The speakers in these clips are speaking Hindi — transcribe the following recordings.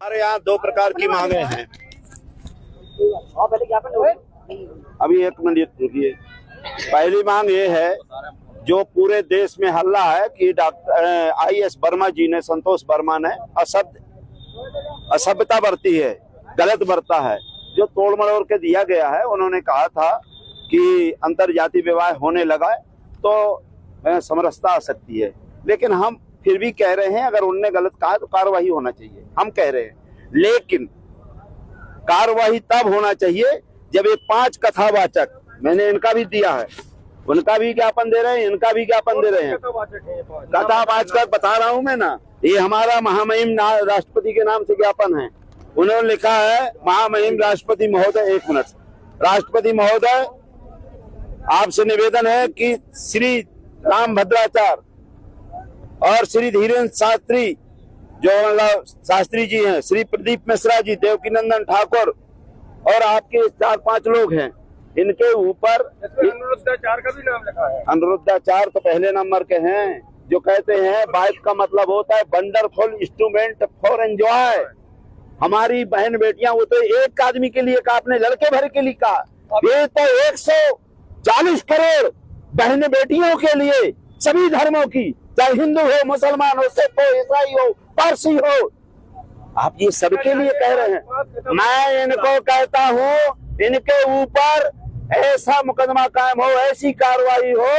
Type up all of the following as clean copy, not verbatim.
हमारे यहाँ दो प्रकार की मांगे हैं। अभी एक मिनट रुकिए। पहली मांग ये है, जो पूरे देश में हल्ला है कि डॉक्टर IAS वर्मा जी ने, संतोष वर्मा ने असभ्यता बरती है, गलत बरता है। जो तोड़ मरोड़ के दिया गया है, उन्होंने कहा था कि अंतरजातीय विवाह होने लगा तो समरसता आ सकती है, लेकिन हम फिर भी कह रहे हैं अगर उनने गलत कहा तो कार्रवाई होना चाहिए। हम कह रहे हैं, लेकिन कार्रवाई तब होना चाहिए जब ये 5 कथावाचक, मैंने इनका भी दिया है, उनका भी ज्ञापन दे रहे हैं, इनका भी ज्ञापन दे रहे हैं। कथावाचक बता रहा हूं मैं ना, ये हमारा महामहिम राष्ट्रपति के नाम से ज्ञापन है। उन्होंने लिखा है, महामहिम राष्ट्रपति महोदय, एक मिनट, राष्ट्रपति महोदय आपसे निवेदन है कि श्री राम भद्राचार्य और श्री धीरेन्द्र शास्त्री, जो मतलब शास्त्री जी हैं, श्री प्रदीप मिश्रा जी, देवकीनंदन ठाकुर और आपके 4-5 लोग हैं, इनके ऊपर अनुरुद्धाचार्य का भी नाम लिखा है। अनुरुद्धाचार्य तो पहले नंबर के हैं, जो कहते हैं बाइक का मतलब होता है वंडरफुल इंस्ट्रूमेंट फॉर एंजॉय। हमारी बहन बेटियां, वो तो एक आदमी के लिए कहा, आपने लड़के भर के लिए कहा, ये तो 140 करोड़ बहन बेटियों के लिए, सभी धर्मों की, चाहे हिंदू हो, मुसलमान हो, सिख हो, ईसाई हो, पारसी हो, आप ये सबके लिए कह रहे हैं। मैं इनको कहता हूँ, इनके ऊपर ऐसा मुकदमा कायम हो, ऐसी कार्रवाई हो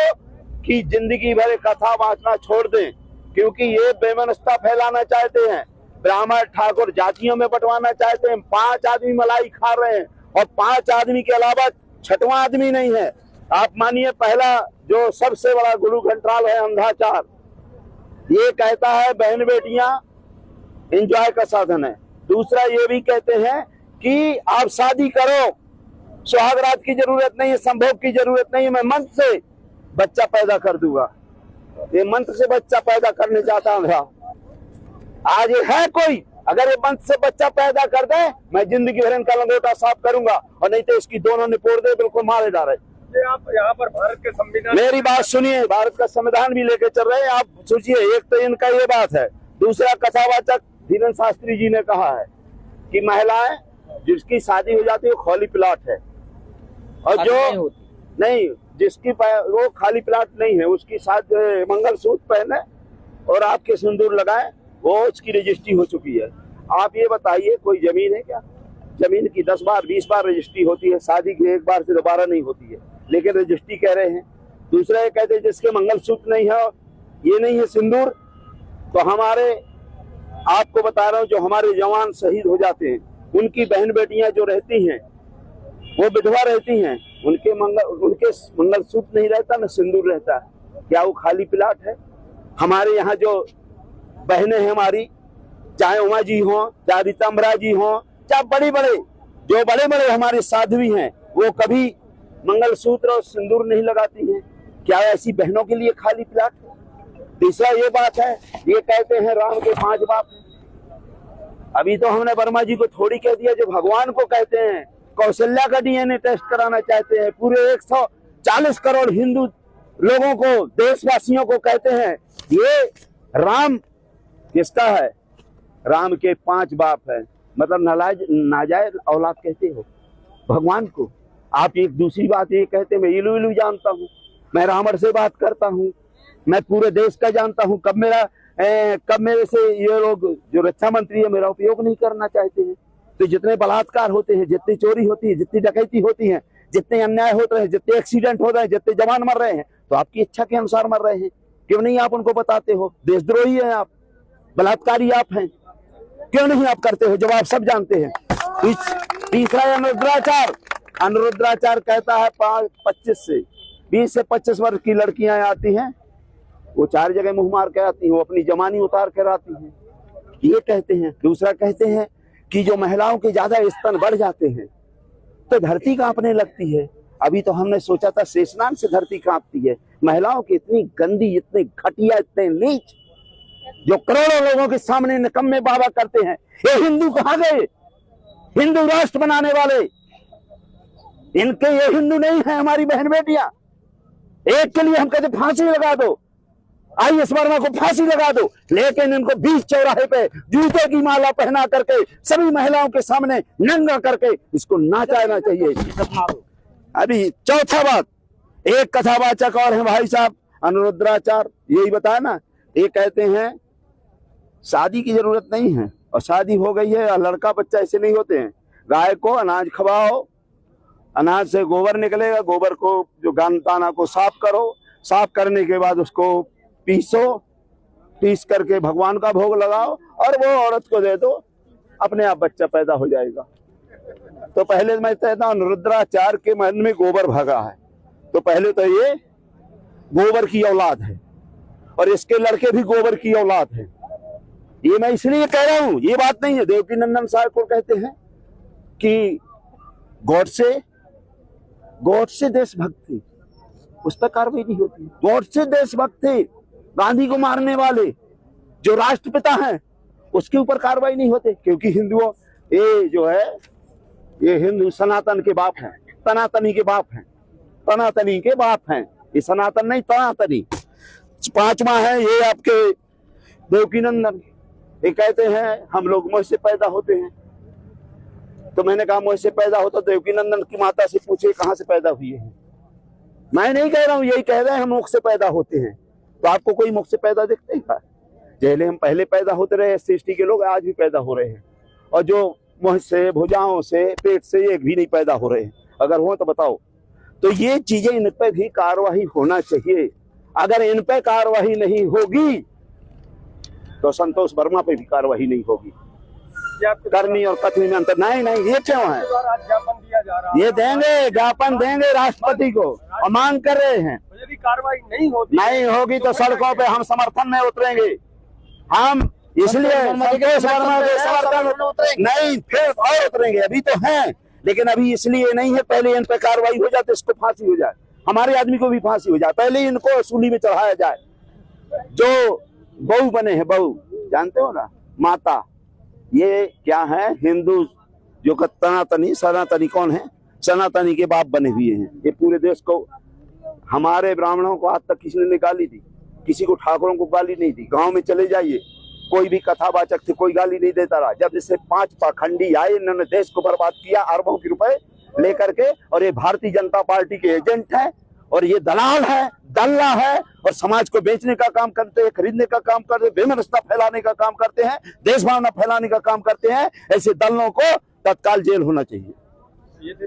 कि जिंदगी भर कथा वाचना छोड़ दें, क्योंकि ये बेमनस्ता फैलाना चाहते हैं, ब्राह्मण ठाकुर जातियों में बंटवाना चाहते हैं। 5 आदमी मलाई खा रहे हैं और 5 आदमी के अलावा 6वां आदमी नहीं है। आप मानिए, पहला जो सबसे बड़ा गुरु घंटाल है अंधाचार, ये कहता है बहन बेटियां एंजॉय का साधन है। दूसरा ये भी कहते हैं कि आप शादी करो, सुहागरात की जरूरत नहीं है, संभोग की जरूरत नहीं है, मैं मंत्र से बच्चा पैदा कर दूंगा। ये मंत्र से बच्चा पैदा करने जाता हूँ। आज ये है कोई, अगर ये मंत्र से बच्चा पैदा कर दे, मैं जिंदगी भर इनका लंगोटा साफ करूंगा, और नहीं तो इसकी दोनों निपोड़ दे, बिल्कुल मारे डाले। आप यहाँ पर भारत के संविधान, मेरी बात सुनिए, भारत का संविधान भी लेके चल रहे हैं। आप सोचिए, एक तो इनका ये बात है, दूसरा कथावाचक धीरेन्द्र शास्त्री जी ने कहा है कि महिलाएं जिसकी शादी हो जाती है वो खाली प्लाट है, और जो नहीं, जिसकी वो खाली प्लाट नहीं है, उसकी साथ मंगलसूत्र पहने और आपके सिंदूर लगाए, वो उसकी रजिस्ट्री हो चुकी है। आप ये बताइए, कोई जमीन है क्या? जमीन की 10 बार 20 बार रजिस्ट्री होती है, शादी की एक बार से दोबारा नहीं होती है, लेकिन रजिस्ट्री कह रहे हैं। दूसरा ये कहते हैं जिसके मंगलसूत्र नहीं है, ये नहीं है सिंदूर, तो हमारे, आपको बता रहा हूँ, जो हमारे जवान शहीद हो जाते हैं, उनकी बहन बेटियां जो रहती हैं, वो विधवा रहती हैं, उनके मंगलसूत्र नहीं रहता, न सिंदूर रहता है, क्या वो खाली प्लाट है? हमारे यहाँ जो बहनें हैं हमारी, चाहे उमा जी हो, चाहे रीतम्बरा जी हो, चाहे बड़े बड़े हमारे साध्वी हैं, वो कभी मंगलसूत्र और सिंदूर नहीं लगाती हैं, क्या ऐसी बहनों के लिए खाली प्लाट है? तीसरा ये बात है, ये कहते हैं राम के 5 बाप हैं। अभी तो हमने वर्मा जी को थोड़ी कह दिया, जो भगवान को कहते हैं, कौशल्या का DNA टेस्ट कराना चाहते हैं, पूरे 140 करोड़ हिंदू लोगों को, देशवासियों को कहते हैं ये राम किसका है? राम के 5 बाप है, मतलब नाजायज औलाद कहते हो भगवान को। आप एक दूसरी बात ये कहते हैं, मैं इलू इलू जानता हूँ, मैं रावण से बात करता हूँ, मैं पूरे देश का जानता हूँ, कब मेरे से ये लोग जो रक्षा मंत्री है मेरा उपयोग नहीं करना चाहते हैं। तो जितने बलात्कार होते हैं, जितनी चोरी होती है, जितनी डकैती होती है, जितने अन्याय होते हैं, जितने एक्सीडेंट हो रहे हैं, जितने जवान मर रहे हैं, तो आपकी इच्छा के अनुसार मर रहे हैं, क्यों नहीं आप उनको बताते हो? देशद्रोही है आप, बलात्कारी आप हैं, क्यों नहीं आप करते हो, जब आप सब जानते हैं? तीसरा अनुरुद्धाचार कहता है 20 से 25 वर्ष की लड़कियां आती हैं, वो 4 जगह मुंह मार के आती हैं, वो अपनी जवानी उतार कर आती हैं, ये कहते हैं। दूसरा कहते हैं कि जो महिलाओं के ज्यादा स्तन बढ़ जाते हैं तो धरती कांपने लगती है। अभी तो हमने सोचा था शेषनाग से धरती कांपती है। महिलाओं की इतनी गंदी, इतने घटिया, इतने नीच, जो करोड़ों लोगों के सामने निकम्मे बाबा करते हैं, ये हिंदू कहाँ गए? हिंदू राष्ट्र बनाने वाले, इनके ये हिंदू नहीं है। हमारी बहन बेटियां, एक के लिए हम कहते फांसी लगा दो, आईएएस वर्मा को फांसी लगा दो, लेकिन इनको बीच चौराहे पे जूते की माला पहना करके सभी महिलाओं के सामने नंगा करके इसको नाचाना चाहिए। अभी चौथा बात, एक कथावाचक और है भाई साहब अनुरुद्राचार्य, यही बताया ना, ये कहते हैं शादी की जरूरत नहीं है और शादी हो गई है, लड़का बच्चा ऐसे नहीं होते हैं। गाय को अनाज खवाओ, अनाज से गोबर निकलेगा, गोबर को जो दाना को साफ करो, साफ करने के बाद उसको पीसो, पीस करके भगवान का भोग लगाओ और वो औरत को दे दो, अपने आप बच्चा पैदा हो जाएगा। तो पहले मैं कहता हूँ रुद्राचार्य के मन में गोबर भगा है, तो पहले तो ये गोबर की औलाद है और इसके लड़के भी गोबर की औलाद है। ये मैं इसलिए कह रहा हूँ, ये बात नहीं है। देवकीनंदन साहब को कहते हैं कि गॉडसे देशभक्ति, उस पर कार्रवाई नहीं होती। गॉडसे देशभक्ति, गांधी को मारने वाले जो राष्ट्रपिता हैं उसके ऊपर कार्रवाई नहीं होते, क्योंकि हिंदुओं ये जो है ये हिंदू सनातन के बाप हैं, सनातनी के बाप हैं, सनातनी के बाप हैं, ये सनातन नहीं सनातनी। पांचवा है ये आपके देवकीनंदन, ये कहते हैं हम लोग मुझ से पैदा होते हैं। तो मैंने कहा मुझ से पैदा होता, देवकीनंदन की माता से पूछे कहां से पैदा हुए हैं। मैं नहीं कह रहा हूं, यही कह रहे हैं हम मुख से पैदा होते हैं। तो आपको कोई मुख से पैदा दिखते ही था? जैसे हम पहले पैदा होते रहे SC/ST के लोग आज भी पैदा हो रहे हैं, और जो मुंह से, भुजाओं से, पेट से एक भी नहीं पैदा हो रहे हैं। अगर हो तो बताओ। तो ये चीजें, इन पे भी कार्रवाई होना चाहिए। अगर इन पे कार्रवाई नहीं होगी तो संतोष वर्मा पे भी कार्रवाई नहीं होगी। करनी और कथनी में अंतर नहीं। ये क्यों है? ज्ञापन दिया जा रहा है, ये देंगे, ज्ञापन देंगे राष्ट्रपति को और मांग कर रहे हैं। यदि कार्रवाई नहीं होगी तो सड़कों पे हम समर्थन में उतरेंगे। हम इसलिए संतोष वर्मा के समर्थन नहीं, फिर और उतरेंगे। अभी तो हैं, लेकिन अभी इसलिए नहीं है, पहले इन पे कार्रवाई हो जाए तो इसको फांसी हो जाए, हमारे आदमी को भी फांसी हो जाए, पहले इनको सूली में चढ़ाया जाए। जो बहू बने हैं, बहू जानते हो ना, माता, ये क्या है? हिंदू जो सनातनी कौन है? सनातनी के बाप बने हुए हैं। ये पूरे देश को, हमारे ब्राह्मणों को आज तक किसी ने गाली दी, किसी को ठाकुरों को गाली नहीं दी। गांव में चले जाइए, कोई भी कथावाचक थे, कोई गाली नहीं देता रहा। जब इससे 5 पाखंडी आए, इन्होंने देश को बर्बाद किया अरबों के रुपए लेकर के, और ये भारतीय जनता पार्टी के एजेंट है और ये दलाल है, दल्ला है, और समाज को बेचने का काम करते हैं, खरीदने का काम करते हैं, बेमनस्ता फैलाने का काम करते हैं, देश भावना फैलाने का काम करते हैं। ऐसे दलों को तत्काल जेल होना चाहिए।